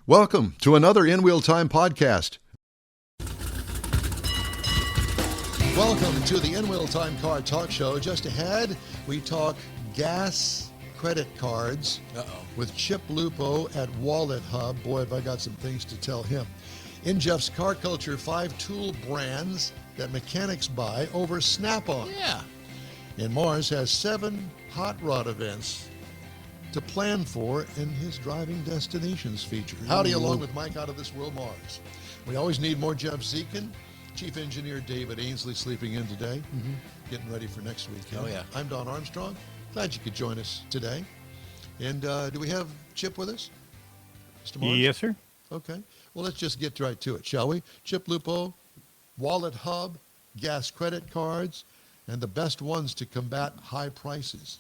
Welcome to another In Wheel Time podcast. Welcome to the In Wheel Time Car Talk Show. Just ahead, we talk gas credit cards with Chip Lupo at WalletHub. Boy, have I got some things to tell him. In Jeff's Car Culture, 5 tool brands that mechanics buy over Snap-on. Yeah. And Mars has 7 hot rod events to plan for in his driving destinations feature. Howdy, along with Mike out of this world, Mars. We always need more Jeff Zekin. Chief Engineer David Ainsley sleeping in today, getting ready for next week. Oh, yeah. I'm Don Armstrong. Glad you could join us today. And do we have Chip with us? Mr. Mars? Yes, sir. Okay. Well, let's just get right to it, shall we? Chip Lupo, WalletHub, gas credit cards, and the best ones to combat high prices.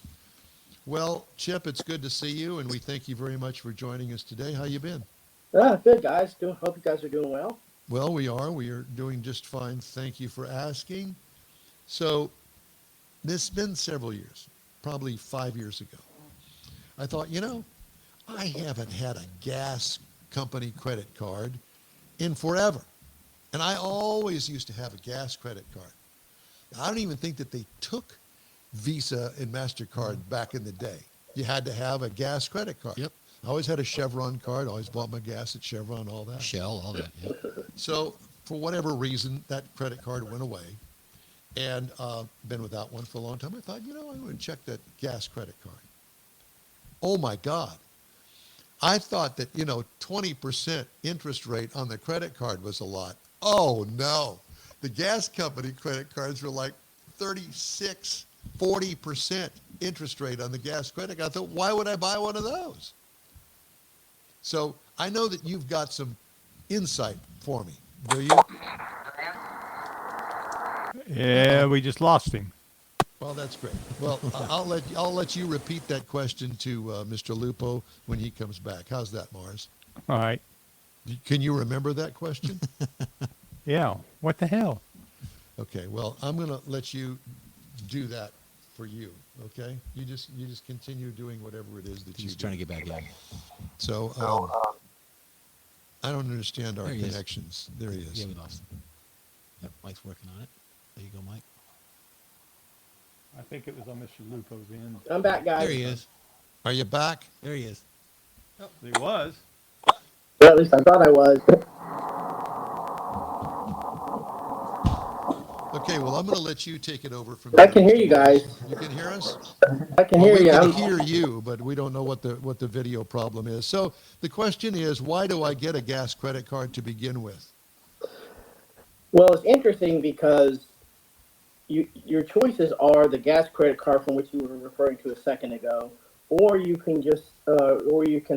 Well, Chip, it's good to see you, and we thank you very much for joining us today. How you been? Good, guys. Hope you guys are doing well. Well, we are. We are doing just fine. Thank you for asking. So, this has been several years, probably 5 years ago. I thought, I haven't had a gas company credit card in forever. And I always used to have a gas credit card. I don't even think that they took Visa and MasterCard back in the day. You had to have a gas credit card. Yep. I always had a Chevron card. Always bought my gas at Chevron, all that. Shell, all that. Yep. So for whatever reason, that credit card went away, and been without one for a long time. I thought, I'm going to check that gas credit card. Oh my God. I thought that, 20% interest rate on the credit card was a lot. Oh no. The gas company credit cards were like 36, 40% interest rate on the gas credit card. I thought, why would I buy one of those? So I know that you've got some insight for me. Do you? Yeah, we just lost him. Well, that's great. Well, I'll let you repeat that question to Mr. Lupo when he comes back. How's that, Mars? All right. Can you remember that question? Yeah. What the hell? Okay. Well, I'm going to let you do that for you. Okay. You just continue doing whatever it is that He's you trying do. to get back in. So I don't understand our There he is. connections. There he is. Yeah, we lost him. Yep, Mike's working on it. There you go, Mike. I think it was on Mr. Lupo's end. I'm back, guys. There he is. Are you back? There he is. He was. Well, at least I thought I was. Okay. Well, I'm going to let you take it over from I there. can hear you guys. You can hear us? I can Well, hear we you. can hear you, but we don't know what the video problem is. So the question is, why do I get a gas credit card to begin with? Well, it's interesting because your choices are the gas credit card from which you were referring to a second ago, or you can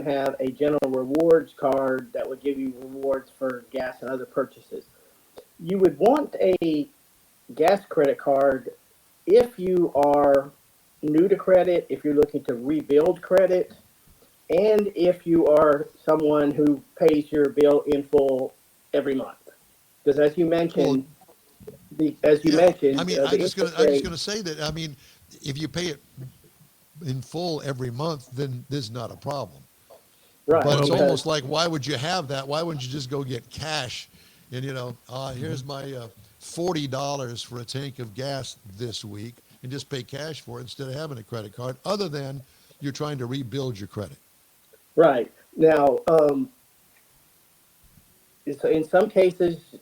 have a general rewards card that would give you rewards for gas and other purchases. You would want a gas credit card if you are new to credit, if you're looking to rebuild credit, and if you are someone who pays your bill in full every month. Because as you mentioned, I mean, I'm just going to say that. I mean, if you pay it in full every month, then this is not a problem. right? But it's because- almost like, why would you have that? Why wouldn't you just go get cash? And here's my $40 for a tank of gas this week, and just pay cash for it instead of having a credit card. Other than you're trying to rebuild your credit. Right. Now, in some cases,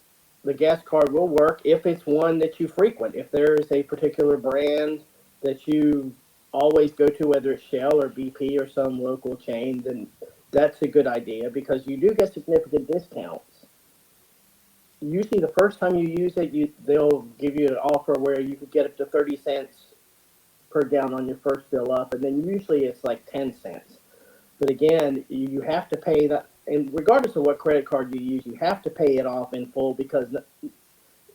the gas card will work if it's one that you frequent. If there is a particular brand that you always go to, whether it's Shell or BP or some local chain, then that's a good idea because you do get significant discounts. Usually the first time you use it, they'll give you an offer where you could get up to 30 cents per gallon on your first fill up, and then usually it's like 10 cents. But again, you have to pay that, and regardless of what credit card you use, you have to pay it off in full because of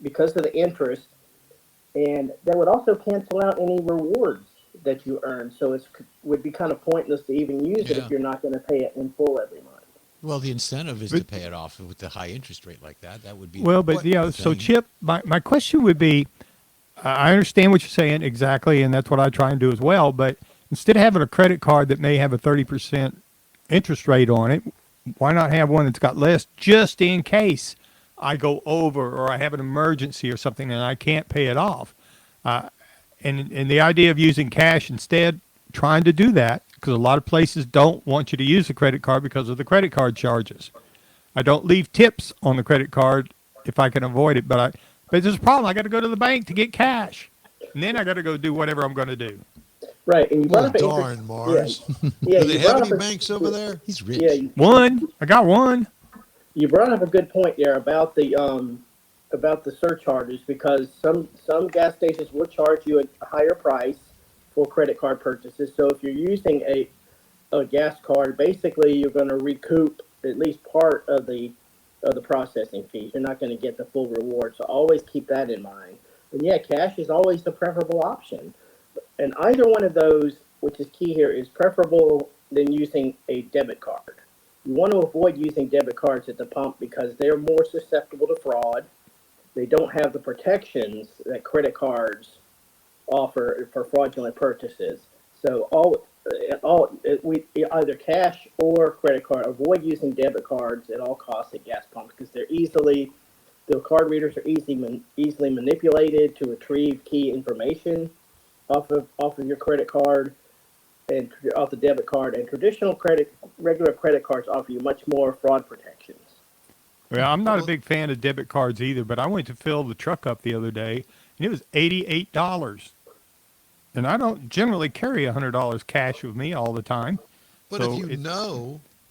the interest, and that would also cancel out any rewards that you earn. So it would be kind of pointless to even use it if you're not going to pay it in full every month. Well, the incentive is to pay it off with the high interest rate like that. That would be Well, but so thing. Chip, my question would be, I understand what you're saying exactly, and that's what I try and do as well. But instead of having a credit card that may have a 30% interest rate on it, why not have one that's got less just in case I go over or I have an emergency or something and I can't pay it off? And the idea of using cash instead, trying to do that, because a lot of places don't want you to use a credit card because of the credit card charges. I don't leave tips on the credit card if I can avoid it, but there's a problem. I got to go to the bank to get cash, and then I got to go do whatever I'm going to do. Right, and you brought Oh, up an darn, Mars. Yeah, Do they you have brought any up banks over there? He's rich. yeah, I got one. you brought up a good point there about the surcharges, because some gas stations will charge you a higher price for credit card purchases. So if you're using a gas card, basically you're going to recoup at least part of the processing fees. You're not going to get the full reward. So always keep that in mind. And yeah, cash is always the preferable option. And either one of those, which is key here, is preferable than using a debit card. You want to avoid using debit cards at the pump because they're more susceptible to fraud. They don't have the protections that credit cards offer for fraudulent purchases. So we either cash or credit card. Avoid using debit cards at all costs at gas pumps because the card readers are easily manipulated to retrieve key information off of your credit card and off the debit card. And regular credit cards offer you much more fraud protections. Well, I'm not a big fan of debit cards either, but I went to fill the truck up the other day, and it was $88. And I don't generally carry $100 cash with me all the time. But So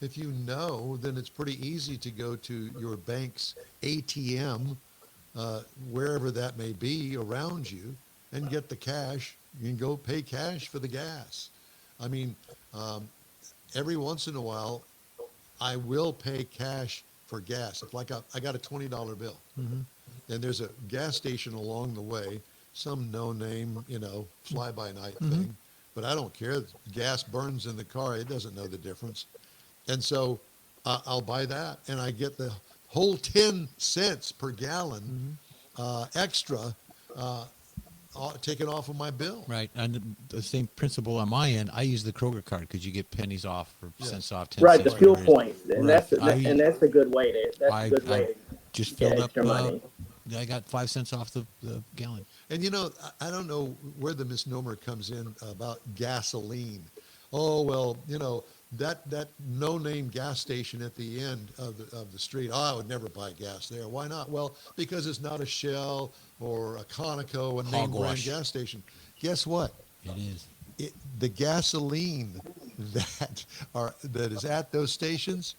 if you know, then it's pretty easy to go to your bank's ATM, wherever that may be around you, and get the cash. You can go pay cash for the gas. I mean, every once in a while, I will pay cash for gas. If I got a $20 bill, and there's a gas station along the way, some no-name, fly-by-night thing, but I don't care. Gas burns in the car. It doesn't know the difference. And so I'll buy that, and I get the whole 10 cents per gallon extra taken off of my bill. Right, and the same principle on my end. I use the Kroger card because you get pennies off or cents off. 10 Right, the cents, fuel whatever it is. points, and Right. that's a good way to I just get filled up. extra money. I got 5 cents off the gallon. And I don't know where the misnomer comes in about gasoline. Oh, well, that no-name gas station at the end of the street. Oh, I would never buy gas there. Why not? Well, because it's not a Shell or a Conoco, a name brand Hogwash. gas station. Guess what? It is. The gasoline that is at those stations,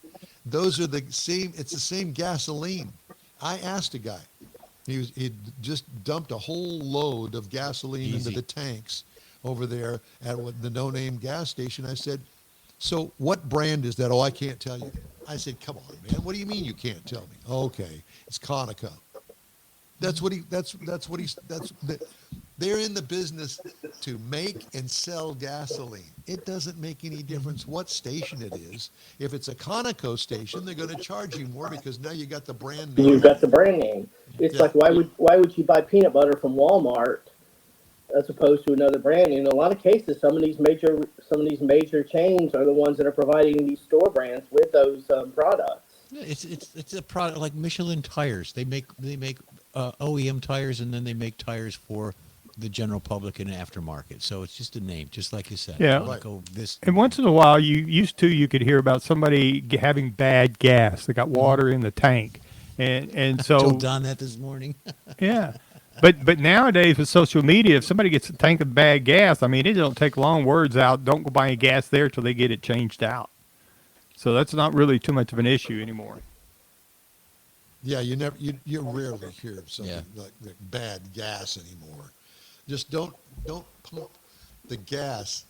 those are the same. It's the same gasoline. I asked a guy. He just dumped a whole load of gasoline into the tanks over there at the no-name gas station. I said, "So what brand is that?" "Oh, I can't tell you." I said, "Come on, man. What do you mean you can't tell me?" "Okay, it's Conoco." They're in the business to make and sell gasoline. It doesn't make any difference what station it is. If it's a Conoco station, they're going to charge you more because now you got the brand name. You've got the brand name. It's like why would you buy peanut butter from Walmart as opposed to another brand? In a lot of cases, some of these major chains are the ones that are providing these store brands with those products. Yeah, it's a product like Michelin tires. They make OEM tires, and then they make tires for the general public and aftermarket. So it's just a name, just like you said. Yeah. And once in a while, you could hear about somebody having bad gas. They got water in the tank, and so told Don that this morning. yeah. But nowadays with social media, if somebody gets a tank of bad gas, I mean, it don't take long words out. Don't go buy any gas there till they get it changed out. So that's not really too much of an issue anymore. Yeah, you rarely hear of something like bad gas anymore. Just don't pump the gas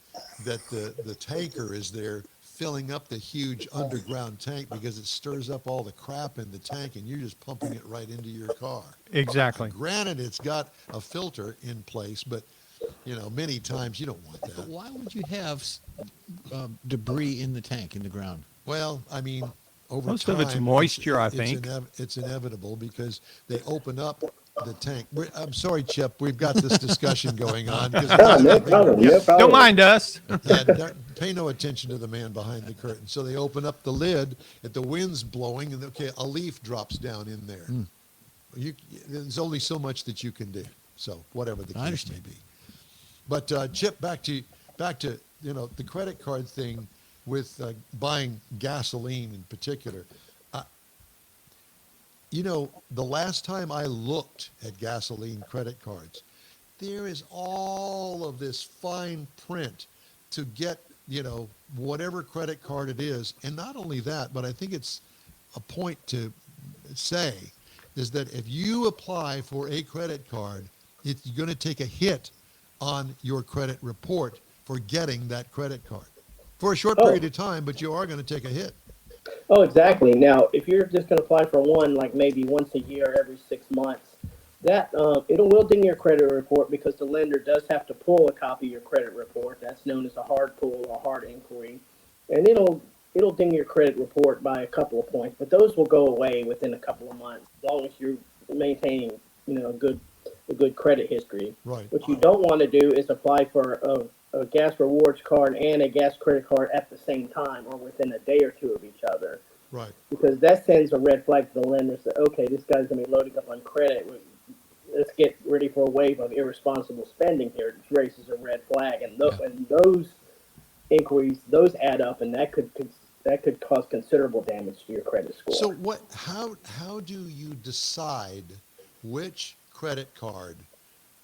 that the tanker is there filling up the huge underground tank because it stirs up all the crap in the tank and you're just pumping it right into your car. Exactly. Granted, it's got a filter in place, but many times you don't want that. But why would you have debris in the tank, in the ground? Well, I mean, over Most time, of it's moisture, I think. It's inevitable because they open up the tank. I'm sorry, Chip. We've got this discussion going on. No problem. No problem. Don't mind us. Pay no attention to the man behind the curtain. So they open up the lid, and the wind's blowing, and okay, a leaf drops down in there. There's only so much that you can do. So whatever the case may be. But Chip, back to the credit card thing with buying gasoline in particular. The last time I looked at gasoline credit cards, there is all of this fine print to get, whatever credit card it is. And not only that, but I think it's a point to say is that if you apply for a credit card, you're going to take a hit on your credit report for getting that credit card for a short period of time, but you are going to take a hit. Oh, exactly. Now, if you're just going to apply for one, like maybe once a year, every 6 months, that it will ding your credit report because the lender does have to pull a copy of your credit report. That's known as a hard pull or hard inquiry, and it'll ding your credit report by a couple of points. But those will go away within a couple of months, as long as you're maintaining, a good credit history. Right. What you don't want to do is apply for a gas rewards card and a gas credit card at the same time or within a day or two of each other. Right. Because that sends a red flag to the lender that, okay, this guy's going to be loading up on credit. Let's get ready for a wave of irresponsible spending here. It raises a red flag. And those inquiries, those add up, and that could cause considerable damage to your credit score. So how do you decide which credit card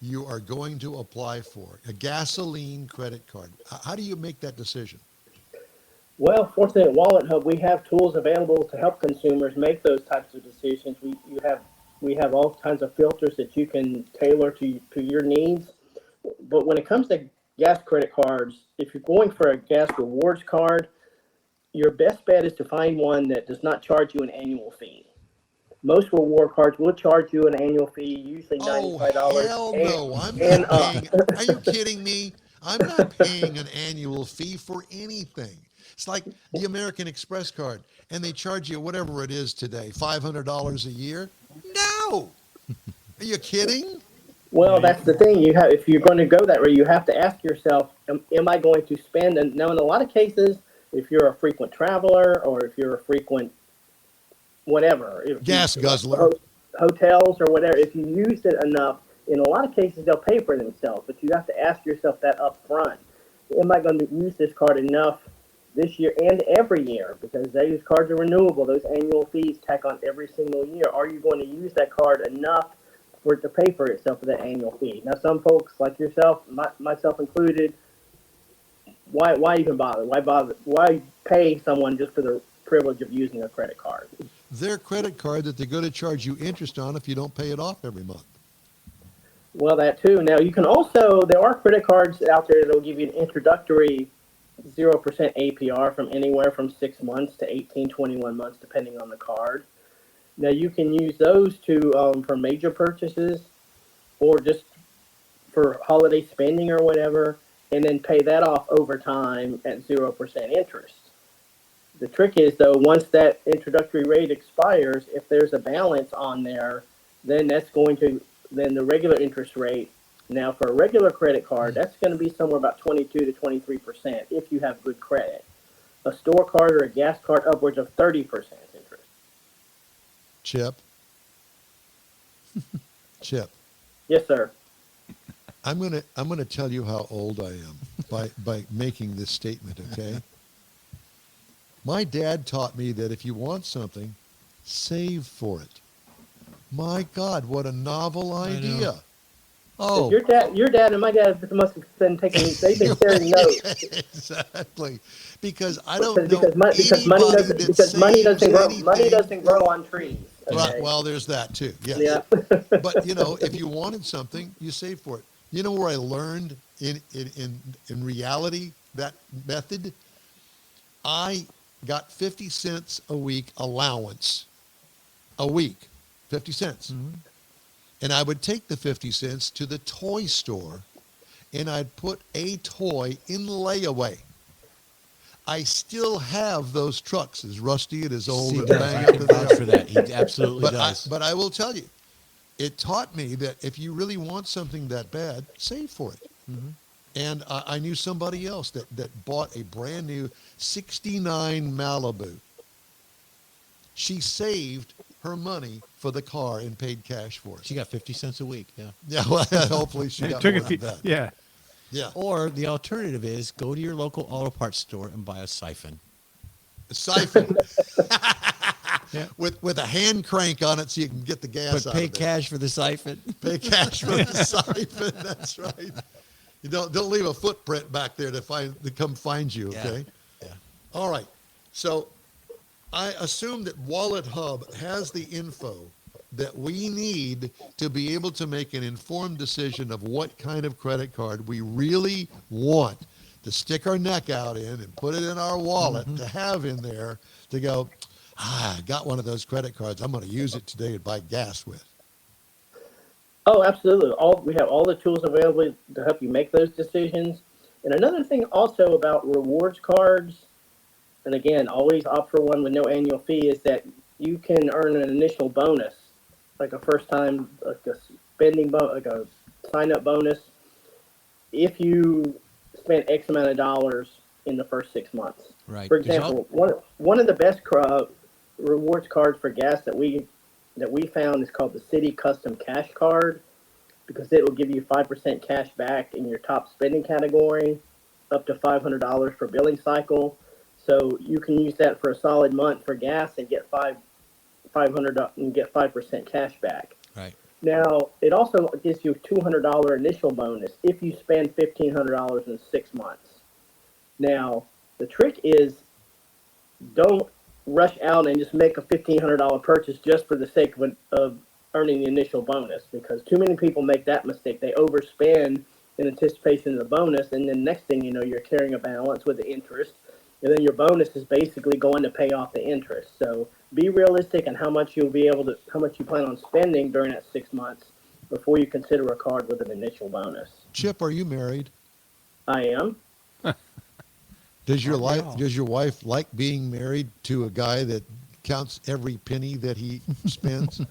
you are going to apply for? A gasoline credit card. How do you make that decision? Well, fortunately at WalletHub, we have tools available to help consumers make those types of decisions. We have all kinds of filters that you can tailor to your needs. But when it comes to gas credit cards, if you're going for a gas rewards card, your best bet is to find one that does not charge you an annual fee. Most reward cards will charge you an annual fee, usually $95. Oh, hell no. I'm not paying. Are you kidding me? I'm not paying an annual fee for anything. It's like the American Express card, and they charge you whatever it is today, $500 a year. No. Are you kidding? Well, that's the thing. If you're going to go that way, you have to ask yourself, am I going to spend? And now, in a lot of cases, if you're a frequent traveler or if you're a frequent whatever, Gas guzzler, hotels or whatever, if you use it enough, in a lot of cases they'll pay for themselves. But you have to ask yourself that up front: am I going to use this card enough this year and every year? Because those cards are renewable; those annual fees tack on every single year. Are you going to use that card enough for it to pay for itself for that annual fee? Now, some folks like yourself, myself included, why even bother? Why pay someone just for the privilege of using a credit card? Their credit card that they're going to charge you interest on if you don't pay it off every month. Well, that too. Now, you can also, there are credit cards out there that will give you an introductory 0% APR from anywhere from 6 months to 18, 21 months, depending on the card. Now, you can use those for major purchases or just for holiday spending or whatever, and then pay that off over time at 0% interest. The trick is, though, once that introductory rate expires, if there's a balance on there, then then the regular interest rate. Now, for a regular credit card, that's going to be somewhere about 22 to 23% if you have good credit. A store card or a gas card, upwards of 30% interest. Chip. Yes, sir. I'm gonna tell you how old I am by making this statement, okay? My dad taught me that if you want something, save for it. My God, what a novel idea. Oh, Your dad and my dad must have been they've been sharing notes. Exactly. Because I don't know Because money doesn't grow on trees. Okay? Right, well, there's that too. Yes. Yeah. But if you wanted something, you save for it. You know where I learned in reality that method? I got 50 cents a week allowance. A week, 50 cents. Mm-hmm. And I would take the 50 cents to the toy store and I'd put a toy in layaway. I still have those trucks, as rusty and as old and banged up as they are. For that. He absolutely does. But I will tell you, it taught me that if you really want something that bad, save for it. And I knew somebody else that bought a brand new 69 Malibu. She saved her money for the car and paid cash for it. She got 50 cents a week. Yeah. Yeah, well, hopefully she It got took more a few, than that. yeah. Yeah. Or the alternative is go to your local auto parts store and buy a siphon. A siphon Yeah. with a hand crank on it so you can get the gas But out pay of it. cash for the siphon. Pay cash for the siphon. That's right. You don't leave a footprint back there to come find you. Okay. Yeah. All right. So I assume that WalletHub has the info that we need to be able to make an informed decision of what kind of credit card we really want to stick our neck out in and put it in our wallet to have in there to go, I got one of those credit cards. I'm going to use it today to buy gas with. Oh, absolutely. We have all the tools available to help you make those decisions. And another thing also about rewards cards, and again, always opt for one with no annual fee, is that you can earn an initial bonus, like a first time, like a like a sign up bonus, if you spend X amount of dollars in the first 6 months. Right. For example, one of the best rewards cards for gas that we found is called the City Custom Cash Card, because it will give you 5% cash back in your top spending category, up to $500 per billing cycle. So you can use that for a solid month for gas and get $500 and get 5% cash back. Right. Now, it also gives you a $200 initial bonus if you spend $1,500 in 6 months. Now, the trick is don't rush out and just make a $1,500 purchase just for the sake of earning the initial bonus, because too many people make that mistake. They overspend in anticipation of the bonus, and then next thing you know, you're carrying a balance with the interest, and then your bonus is basically going to pay off the interest. So be realistic on how much you plan on spending during that 6 months before you consider a card with an initial bonus. Chip, are you married? I am. Does your wife like being married to a guy that counts every penny that he spends?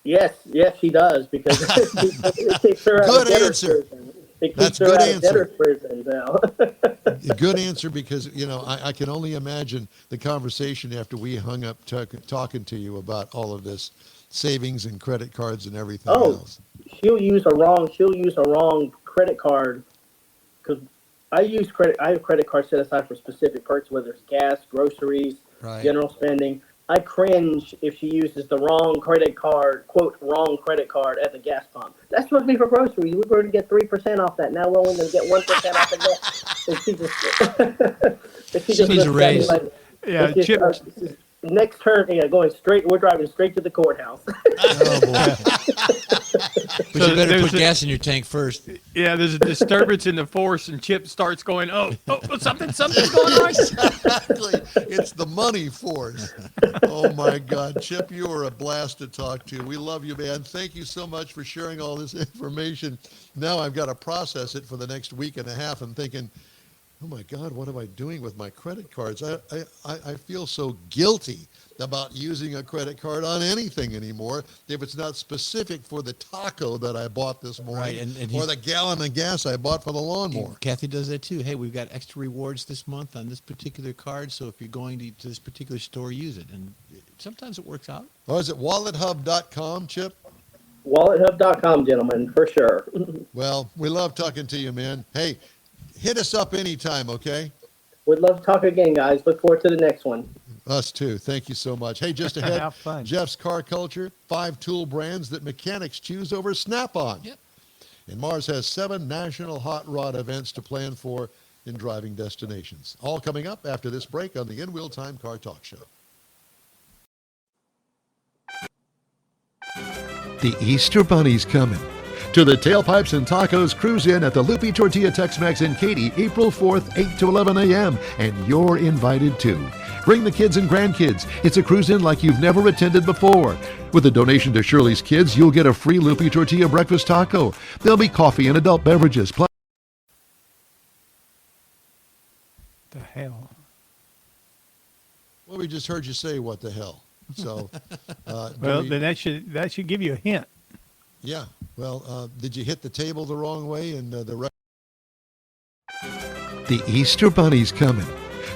Yes, she does, because it keeps her out Good of debtor's answer. prison. It That's keeps her good out of answer. debtor's prison now. A good answer, because I can only imagine the conversation after we hung up talking to you about all of this savings and credit cards and everything else. She'll use a wrong credit card, because I have credit cards set aside for specific purchases, whether it's gas, groceries, Right. general spending. I cringe if she uses the wrong credit card, quote, wrong credit card at the gas pump. That's supposed to be for groceries. We're going to get 3% off that. Now we're only going to get 1% off the gas. And she just needs a raise. Yeah, Chip. Next turn, going straight. We're driving straight to the courthouse. Oh, boy. But you better there's put gas in your tank first. Yeah, there's a disturbance in the force, and Chip starts going, oh, something's going on. Exactly. It's the money force. Oh, my God. Chip, you are a blast to talk to. We love you, man. Thank you so much for sharing all this information. Now I've got to process it for the next week and a half. I'm thinking, oh, my God, what am I doing with my credit cards? I feel so guilty about using a credit card on anything anymore if it's not specific for the taco that I bought this morning, Right, and or the gallon of gas I bought for the lawnmower. Kathy does that too. Hey, we've got extra rewards this month on this particular card, so if you're going to this particular store, use it. And sometimes it works out. Or is it WalletHub.com, Chip? WalletHub.com, gentlemen, for sure. Well, we love talking to you, man. Hey, hit us up anytime, okay? Would love to talk again, guys. Look forward to the next one. Us too. Thank you so much. Hey, just ahead, Have fun. Jeff's Car Culture, 5 tool brands that mechanics choose over Snap-on. Yep. And Mars has 7 national hot rod events to plan for in driving destinations. All coming up after this break on the In Wheel Time Car Talk Show. The Easter Bunny's coming to the Tailpipes and Tacos Cruise In at the Lupe Tortilla Tex-Mex in Katy, April 4th, 8 to 11 a.m. And you're invited too. Bring the kids and grandkids. It's a cruise in like you've never attended before. With a donation to Shirley's Kids, you'll get a free Lupe Tortilla breakfast taco. There'll be coffee and adult beverages. Plus, The hell? well, we just heard you say, what the hell? So, Well, then that should give you a hint. yeah. Well, did you hit the table the wrong way? And the Easter Bunny's coming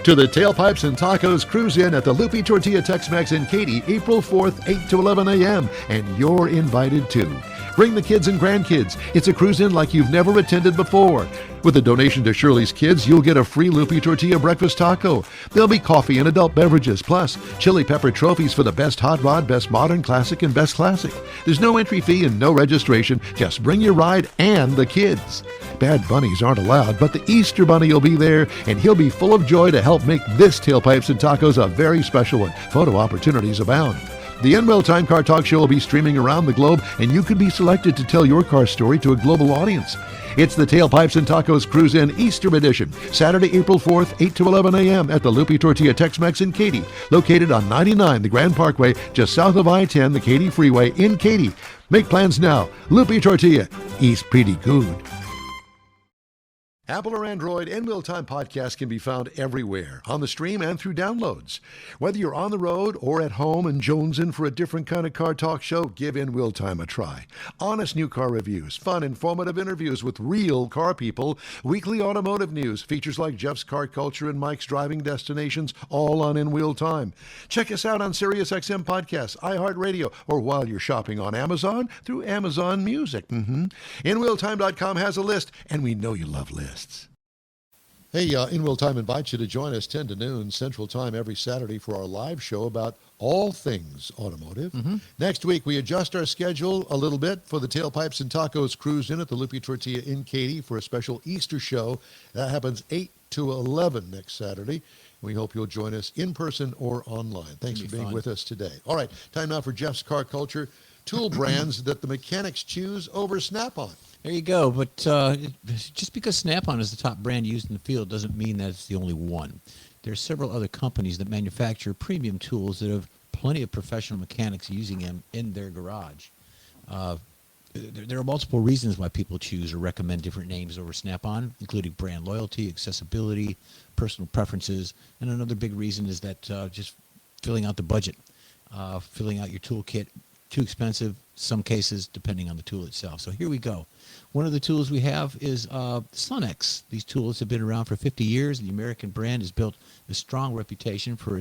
to the Tailpipes and Tacos Cruise In at the Lupe Tortilla Tex-Mex in Katy, April 4th, 8 to 11 a.m. And you're invited too. Bring the kids and grandkids. It's a cruise in like you've never attended before. With a donation to Shirley's Kids, you'll get a free Lupe Tortilla breakfast taco. There'll be coffee and adult beverages, plus chili pepper trophies for the best hot rod, best modern classic, and best classic. There's no entry fee and no registration. Just bring your ride and the kids. Bad bunnies aren't allowed, but the Easter Bunny will be there, and he'll be full of joy to help make this Tailpipes and Tacos a very special one. Photo opportunities abound. The Enwell Time Car Talk Show will be streaming around the globe, and you could be selected to tell your car story to a global audience. It's the Tailpipes and Tacos Cruise In Easter Edition, Saturday, April 4th, 8 to 11 a.m. at the Lupe Tortilla Tex-Mex in Katy, located on 99 the Grand Parkway, just south of I-10, the Katy Freeway in Katy. Make plans now. Lupe Tortilla, East pretty good. Apple or Android, In Wheel Time podcast can be found everywhere, on the stream and through downloads. Whether you're on the road or at home and jonesing for a different kind of car talk show, give In Wheel Time a try. Honest new car reviews, fun, informative interviews with real car people, weekly automotive news, features like Jeff's Car Culture and Mike's Driving Destinations, all on In Wheel Time. Check us out on SiriusXM Podcasts, iHeartRadio, or while you're shopping on Amazon through Amazon Music. InWheelTime.com has a list, and we know you love lists. Hey, In Wheel Time invites you to join us 10 to noon Central Time every Saturday for our live show about all things automotive. Next week, we adjust our schedule a little bit for the Tailpipes and Tacos Cruise In at the Lupe Tortilla in Katy for a special Easter show. That happens 8 to 11 next Saturday. We hope you'll join us in person or online. Thanks for being with us today. All right, time now for Jeff's Car Culture. Tool brands that the mechanics choose over Snap-on. There you go. But just because Snap-on is the top brand used in the field doesn't mean that it's the only one. There are several other companies that manufacture premium tools that have plenty of professional mechanics using them in their garage. There are multiple reasons why people choose or recommend different names over Snap-on, including brand loyalty, accessibility, personal preferences, and another big reason is that just filling out the budget, filling out your toolkit. Too expensive, some cases, depending on the tool itself. So here we go. One of the tools we have is Sunx. These tools have been around for 50 years. The American brand has built a strong reputation for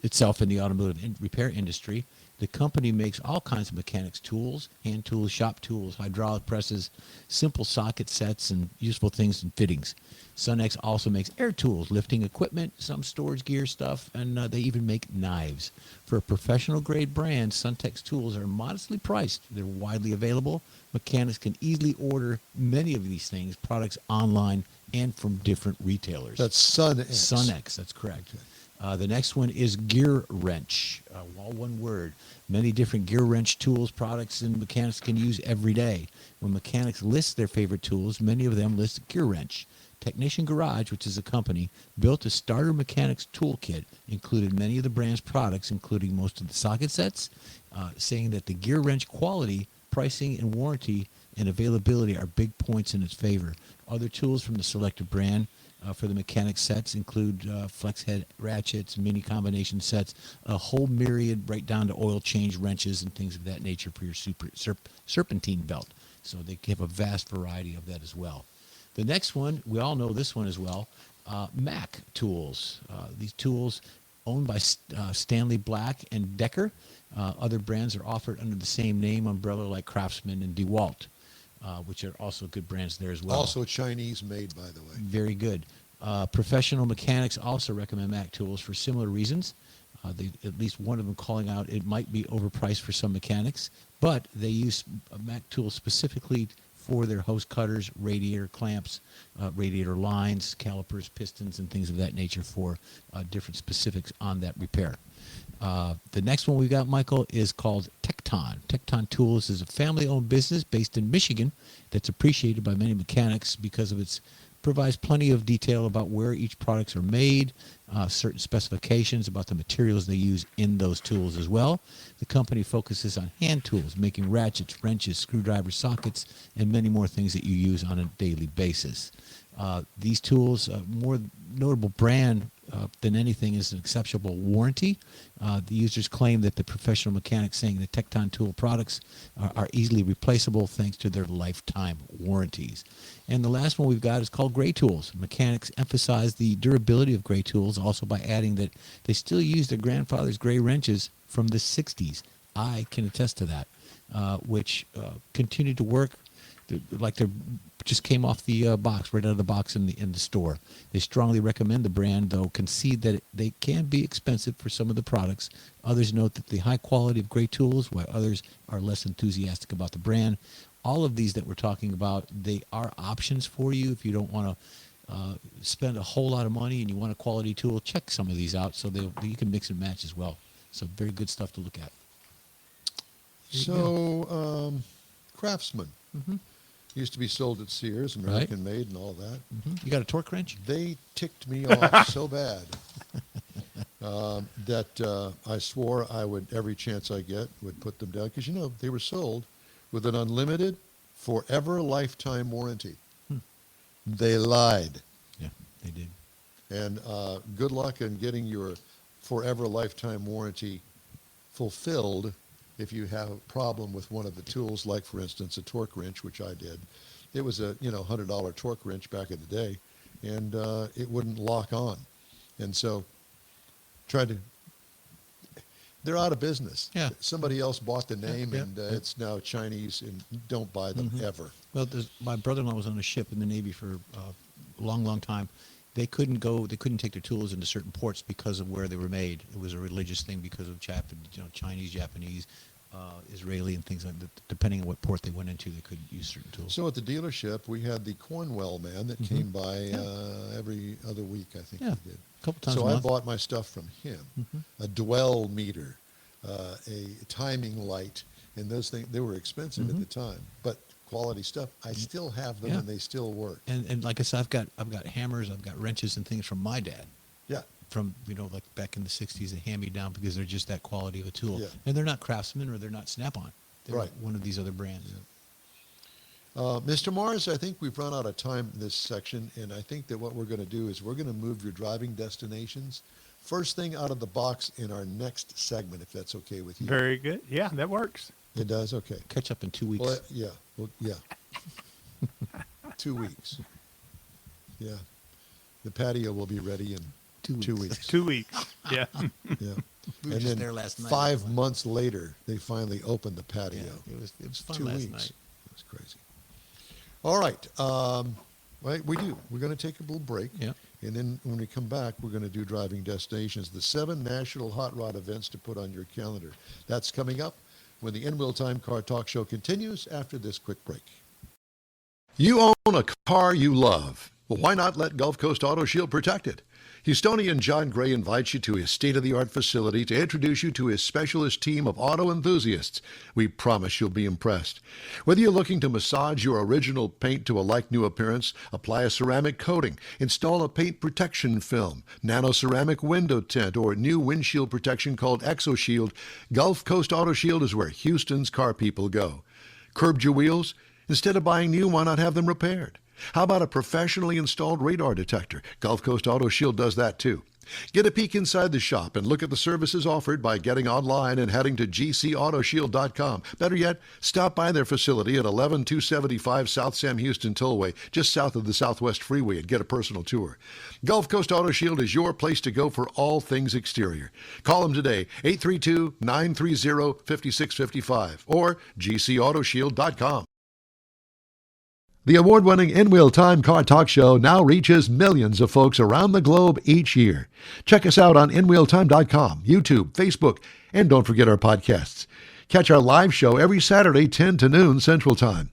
itself in the automotive repair industry. The company makes all kinds of mechanics tools, hand tools, shop tools, hydraulic presses, simple socket sets, and useful things and fittings. Sunx also makes air tools, lifting equipment, some storage gear stuff, and they even make knives. For a professional-grade brand, Suntex tools are modestly priced. They're widely available. Mechanics can easily order many of these products online and from different retailers. That's Sunx. Sunx, that's correct. The next one is Gear Wrench, all one word. Many different gear wrench tools, products, and mechanics can use every day. When mechanics list their favorite tools, many of them list Gear Wrench. Technician Garage, which is a company, built a starter mechanics toolkit, included many of the brand's products, including most of the socket sets, saying that the gear wrench quality, pricing, and warranty and availability are big points in its favor. Other tools from the selected brand for the mechanic sets include flex head ratchets, mini combination sets, a whole myriad right down to oil change wrenches and things of that nature for your serpentine belt. So they have a vast variety of that as well. The next one, we all know this one as well, Mac tools. These tools owned by Stanley Black and Decker. Other brands are offered under the same name umbrella like Craftsman and DeWalt, which are also good brands there as well. Also Chinese made, by the way. Very good. Professional mechanics also recommend Mac tools for similar reasons. At least one of them calling out it might be overpriced for some mechanics, but they use Mac tools specifically for their hose cutters, radiator clamps, radiator lines, calipers, pistons, and things of that nature for different specifics on that repair. The next one we got, Michael, is called Tecton. Tecton Tools is a family-owned business based in Michigan that's appreciated by many mechanics because of its provides plenty of detail about where each products are made, certain specifications about the materials they use in those tools as well. The company focuses on hand tools, making ratchets, wrenches, screwdrivers, sockets, and many more things that you use on a daily basis. These tools, more notable brand than anything is an acceptable warranty. The users claim that the professional mechanics saying the Tecton tool products are easily replaceable thanks to their lifetime warranties. And the last one we've got is called Gray Tools. Mechanics emphasize the durability of Gray Tools also by adding that they still use their grandfather's gray wrenches from the 60s. I can attest to that, which continue to work like they're just came off the box, right out of the box in the store. They strongly recommend the brand, though concede that they can be expensive for some of the products. Others note that the high quality of Gray Tools, while others are less enthusiastic about the brand. All of these that we're talking about, they are options for you if you don't want to spend a whole lot of money and you want a quality tool. Check some of these out so you can mix and match as well. So very good stuff to look at. So, Craftsman. Used to be sold at Sears, American Made and all that. You got a torque wrench? They ticked me off so bad that I swore I would, every chance I get, would put them down. Because, they were sold with an unlimited, forever lifetime warranty. They lied. Yeah, they did. And good luck in getting your forever lifetime warranty fulfilled if you have a problem with one of the tools, like, for instance, a torque wrench, which I did. It was a, $100 torque wrench back in the day, and it wouldn't lock on. And so they're out of business. Yeah. Somebody else bought the name, and it's now Chinese, and don't buy them ever. Well, my brother-in-law was on a ship in the Navy for a long, long time. They couldn't take their tools into certain ports because of where they were made. It was a religious thing because of Chinese, Japanese, Israeli, and things like that. Depending on what port they went into, they couldn't use certain tools. So at the dealership, we had the Cornwell man that came by every other week, I think he did. A couple times So a I month. bought my stuff from him, a dwell meter, a timing light, and those things, they were expensive at the time, but quality stuff. I still have them, and they still work. And like I said, I've got hammers, I've got wrenches and things from my dad. Yeah. From, like back in the 60s, they hand me down because they're just that quality of a tool. Yeah. And they're not Craftsman or they're not Snap-on. They're Right. one of these other brands. Yeah. Mr. Mars, I think we've run out of time in this section, and I think that what we're going to do is we're going to move your driving destinations first thing out of the box in our next segment, if that's okay with you. Very good. Yeah, that works. It does? Okay. Catch up in 2 weeks. Well, yeah. Well, yeah. 2 weeks. Yeah. The patio will be ready in 2 weeks. 2 weeks. Yeah. Yeah. We were And just then there last night. 5 months later, they finally opened the patio. Yeah, it was fun 2 last weeks. night. It was crazy. All right. Right, we do. We're going to take a little break. Yeah. And then when we come back, we're going to do driving destinations, the 7 national hot rod events to put on your calendar. That's coming up when the In Wheel Time Car Talk Show continues after this quick break. You own a car you love. Well, why not let Gulf Coast Auto Shield protect it? Houstonian John Gray invites you to his state-of-the-art facility to introduce you to his specialist team of auto enthusiasts. We promise you'll be impressed. Whether you're looking to massage your original paint to a like-new appearance, apply a ceramic coating, install a paint protection film, nano-ceramic window tint, or new windshield protection called ExoShield, Gulf Coast Auto Shield is where Houston's car people go. Curbed your wheels? Instead of buying new, why not have them repaired? How about a professionally installed radar detector? Gulf Coast Auto Shield does that too. Get a peek inside the shop and look at the services offered by getting online and heading to gcautoshield.com. Better yet, stop by their facility at 11275 South Sam Houston Tollway, just south of the Southwest Freeway, and get a personal tour. Gulf Coast Auto Shield is your place to go for all things exterior. Call them today, 832-930-5655 or gcautoshield.com. The award-winning In Wheel Time Car Talk Show now reaches millions of folks around the globe each year. Check us out on InWheelTime.com, YouTube, Facebook, and don't forget our podcasts. Catch our live show every Saturday, 10 to noon Central Time.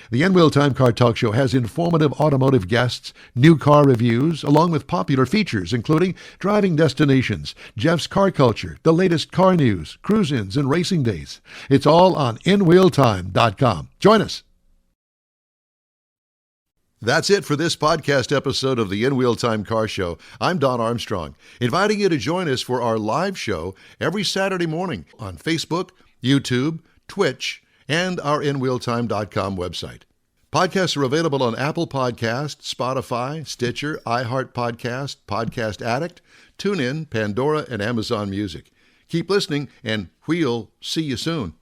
The In Wheel Time Car Talk Show has informative automotive guests, new car reviews, along with popular features including driving destinations, Jeff's car culture, the latest car news, cruise-ins, and racing days. It's all on InWheelTime.com. Join us. That's it for this podcast episode of the In Wheel Time Car Show. I'm Don Armstrong, inviting you to join us for our live show every Saturday morning on Facebook, YouTube, Twitch, and our InWheelTime.com website. Podcasts are available on Apple Podcast, Spotify, Stitcher, iHeart Podcast, Podcast Addict, TuneIn, Pandora, and Amazon Music. Keep listening, and we'll see you soon.